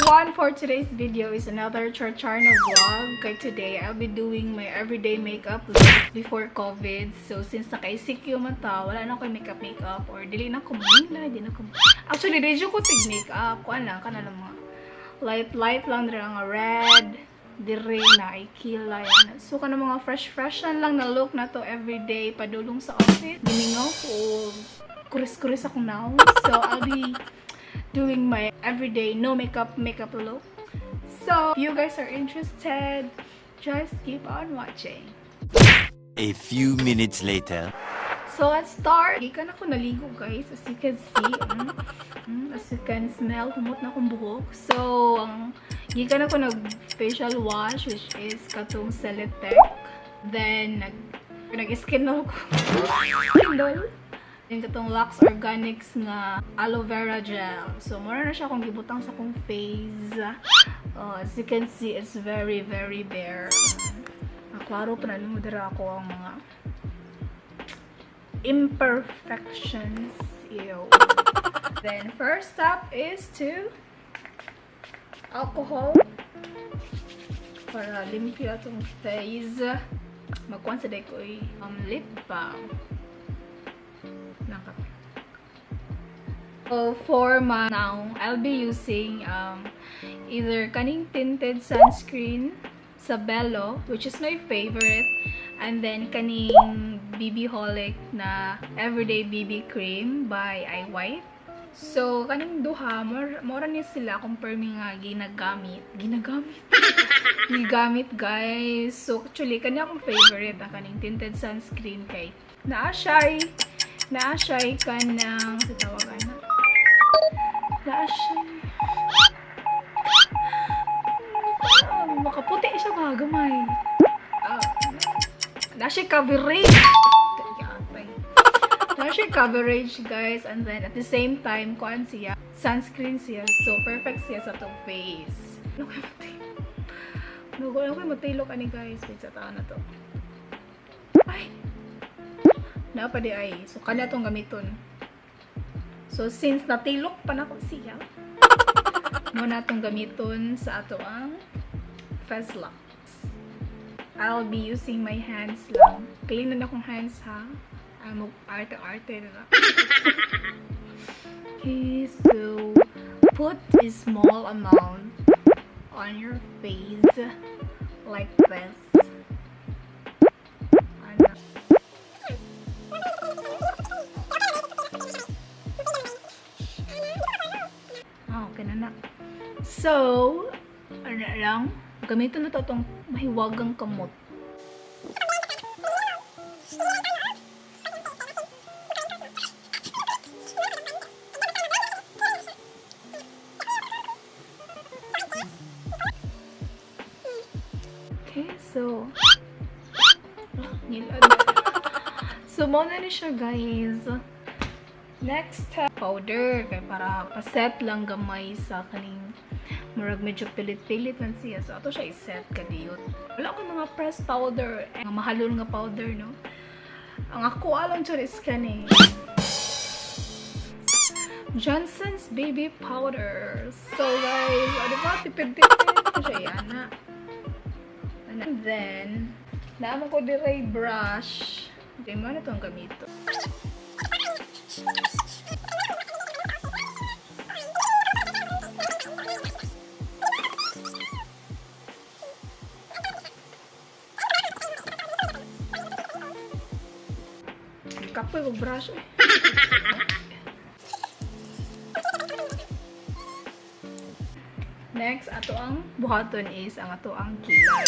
everyone! For today's video is another Charcharna vlog. Kaya today, I'll be doing my everyday makeup look before COVID. So, since naka-ICQ man ta, wala na ako makeup or dili na ko mila, di na ko... Actually, medyo ko tig-makeup. Kuan lang, kana lang mga light lang dira nga red, dire na ay kilay. So, kana mga fresh lang na look na to everyday padulong sa office. Gimingaw ko, kuris-kuris akong now. So, I'll be doing my everyday no makeup look. So if you guys are interested, just keep on watching. A few minutes later. So let's start. Gikan ako naligo guys, as you can see. As you can smell, humot na akong buhok. So gikan ako nag facial wash, which is katong Liptint. Then nag-skin ko. Skin yung katong Lux Organics nga aloe vera gel. So, mura na siya kung gibutang sa kong face. As you can see, it's very bare. Klaro pa na lumudira ako ang mga imperfections. Ew. Then, first step is to alcohol para limpyo atong face. Magkuhan sa day ko lip balm. So for my now, I'll be using either kaning tinted sunscreen sa Belo, which is my favorite, and then kaning BB Holic na everyday BB cream by iWhite. So kaning duha, mora ni sila compare mi nga ginagamit guys. So actually kanya akong favorite ang kaning tinted sunscreen kay naa siya ka ng tawagan na. Makaputi siya ba? Gamay. Nasa coverage. Nasa coverage, guys. And then, at the same time, kuan siya. Sunscreen siya. So, perfect siya sa itong face. Ano kayo matilo ka ni guys? Wait, sa tao na to. Ay! Napa di ay. So, kanya itong gamiton. So, since natilok pa na ko siya, muna itong gamiton sa ato ang face lock. I'll be using my hands lang. Clean na akong hands, ha? Ang arte-arte na. Okay, so, put a small amount on your face like this. So, ano lang, gamitin na to itong mahiwagang kamot. Okay, so, muna na siya guys. Next, powder. Kaya para paset lang gamay sa kaning murag medyo pilit-pilit man siya. So, ato siya iset kadiyot. Wala ko mga pressed powder. Mga mahalon nga powder, no? Ang ako alam siya is kani Johnson's Baby Powder. So, guys, ano ba? Tipid-tipid ko siya yan, ha? And then, naman ko diray brush. Hindi mo na itong gamito. Kapoy ko brush eh. Next, ato ang buhaton is ang ato ang kilay.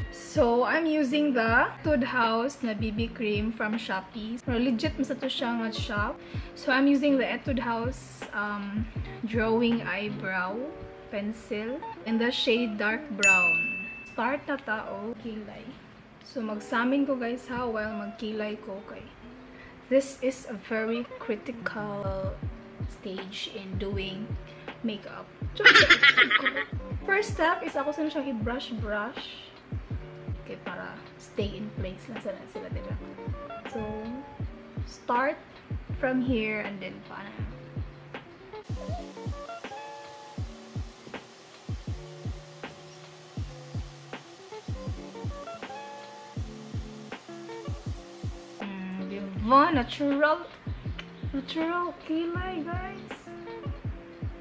So, I'm using the Etude House na BB cream from Shopee. So, legit mas ito siya nga shop. So, I'm using the Etude House Drawing Eyebrow Pencil in the shade Dark Brown. Start na tao, kilay. So, magsamin ko guys ha, while magkilay ko kay. This is a very critical stage in doing makeup. First step is ako sana siyang i-brush. Okay, para stay in place lang sila dila. So, start from here and then paano. natural kilay, guys.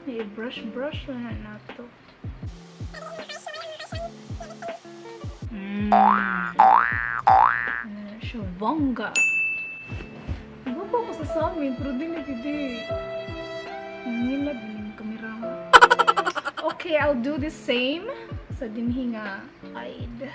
May brush na to. Siya, bongga. Nagpapa ko sa samin, pero di na gidi. Nangilad din yung kamera mo. Okay, I'll do the same sa dinhinga eyed.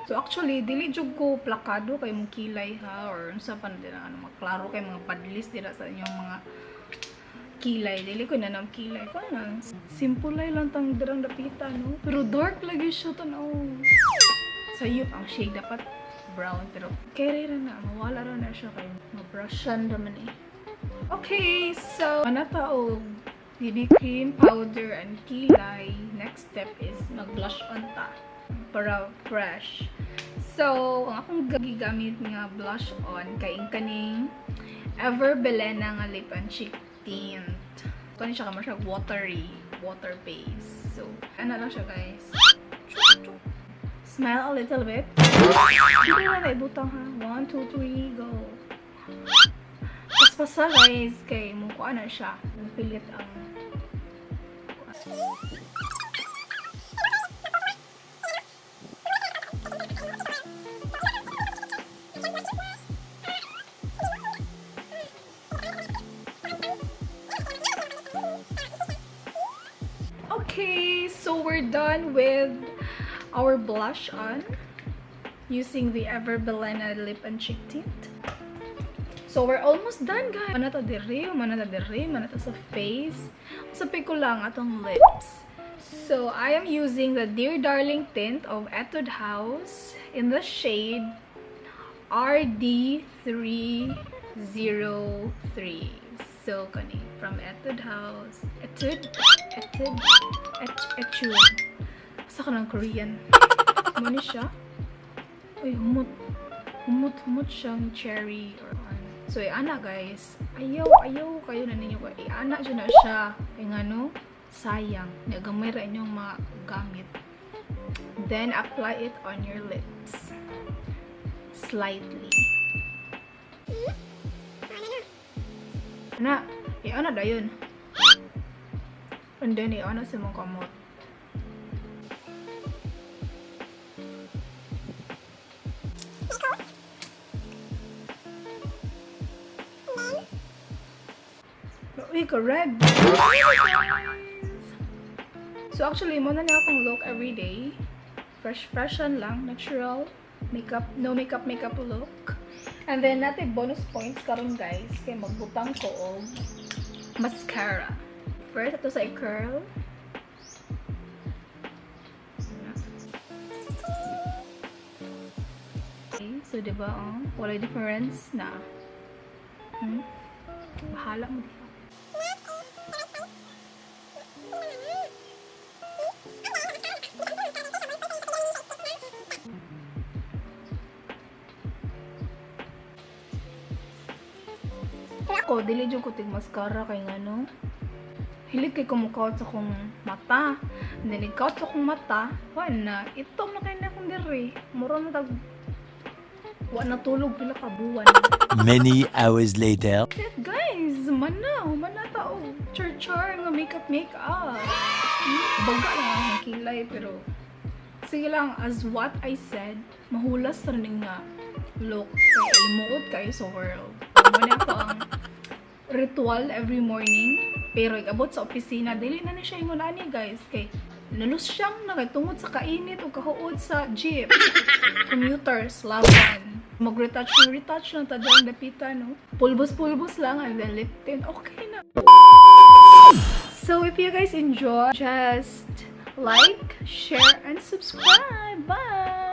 So actually, dili jud ko plakado kay mong kilay ha, or unsa pa din ano, maklaro kay mga padlis dira sa inyong mga kilay. Dili ko na nam kilay ko na. Simple lang tang dirang dapita, no? Pero dark lagi siya tanaw. Sayop ang shade dapat brown, pero kere ra na mawala ra na siya kay ma-brushan naman eh. Okay, so manata og BB cream, powder, and kilay. Next step is mag-blush on ta para fresh. So, ang akong gigamit nga blush on kay kaning Bilena nga lip and cheek tint. Kani siya kamar siya water base. So, ano lang siya, guys. Smile a little bit. Hindi na naibutang ha. 1, 2, 3, go. Paspasa, guys, kay mukha na siya. Pilit ang okay, so we're done with our blush on using the Bilena lip and cheek tint. So we're almost done, guys. Manata diri, manata sa face. Sabi ko lang atong lips. So I am using the Dear Darling tint of Etude House in the shade RD303. So kani from Etude House, Etude. Basta ka ng Korean. Mani siya. Uy, humot siyang cherry or ano. So, ana guys. Ayaw kayo na ninyo. Ana dyan na siya. Kaya nga no, sayang. Nagamay ra inyong magamit. Then, apply it on your lips. Slightly. Ana, ana da yun. And then, ana sa mong kamot. Uy, red. So actually, muna niya akong look everyday. Fresh lang, natural makeup, no makeup look. And then natin bonus points karon guys, kay magbutang ko og mascara. First, ito sa i-curl. Okay, so diba, wala difference na. Bahala mo diba. Ako, dili dyan ko tig mascara kay nga no. Hilig kay kumukawat sa kong mata. And then, ikawat sa kong mata. Wala na. Itong na kayo na akong diri. Mura na tag... Wala natulog pila ka buwan. Many hours later. Guys, mana tao. Char nga makeup. Baga lang ang kilay, pero... Sige lang, as what I said, mahulas rin nga look. Kaya limuot kayo sa world. Muna ko ang ritual every morning, pero abot sa opisina dili na siya ingon ani guys, kay nalus siyang nakatungod sa kainit o kahuod sa jeep. Commuters lawan mag-retouch na tadang dapita, no, pulbos lang, and then lip tint, okay na. So if you guys enjoy, just like, share, and subscribe. Bye.